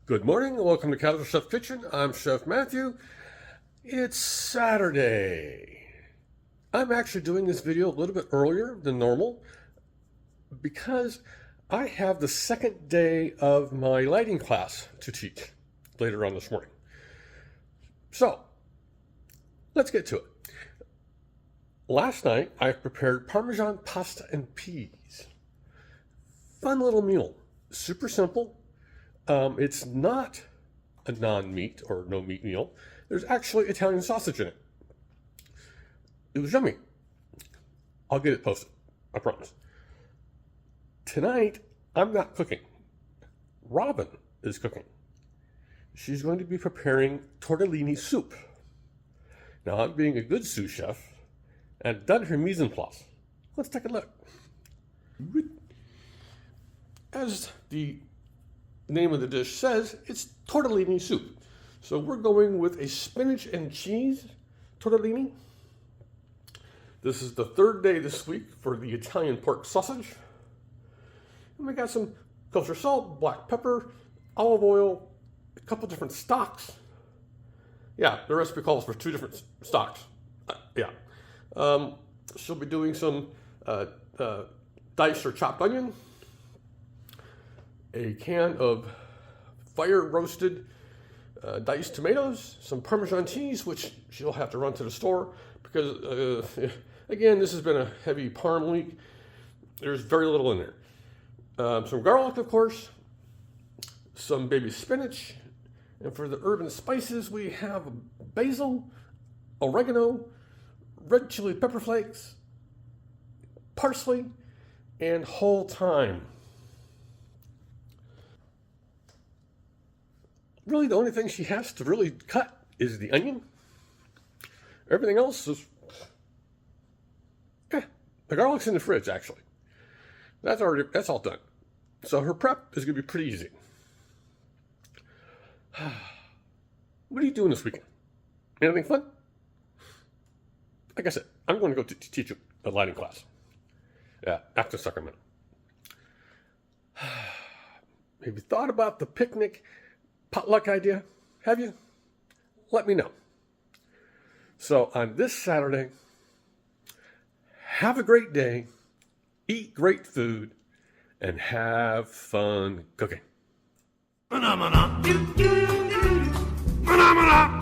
Good morning, and welcome to Casual Chef Kitchen. I'm Chef Matthew. It's Saturday. I'm actually doing this video a little bit earlier than normal because I have the second day of my lighting class to teach later on this morning. So, let's get to it. Last night, I prepared Parmesan pasta and peas. Fun little meal. Super simple. It's not a non-meat or no meat meal. There's actually Italian sausage in it. It was yummy. I'll get it posted, I promise. Tonight, I'm not cooking. Robin is cooking. She's going to be preparing tortellini soup. Now, I'm being a good sous chef and done her mise en place. Let's take a look. As the name of the dish says, it's tortellini soup. So we're going with a spinach and cheese tortellini. This is the third day this week for the Italian pork sausage. And we got some kosher salt, black pepper, olive oil, a couple different stocks. Yeah, the recipe calls for 2 different stocks. She'll be doing some diced or chopped onion, a can of fire-roasted diced tomatoes, some Parmesan cheese, which she'll have to run to the store because, again, this has been a heavy parm week. There's very little in there. Some garlic, of course, some baby spinach, and for the herb and spices, we have basil, oregano, red chili pepper flakes, parsley, and whole thyme. Really, the only thing she has to really cut is the onion. Everything else is, the garlic's in the fridge, actually. That's all done. So her prep is going to be pretty easy. What are you doing this weekend? Anything fun? Like I said, I'm going to go teach a lighting class. Yeah, after Sacramento. Have you thought about the picnic potluck idea? Have you? Let me know. So on this Saturday, have a great day, eat great food, and have fun cooking. Phenomena. Phenomena.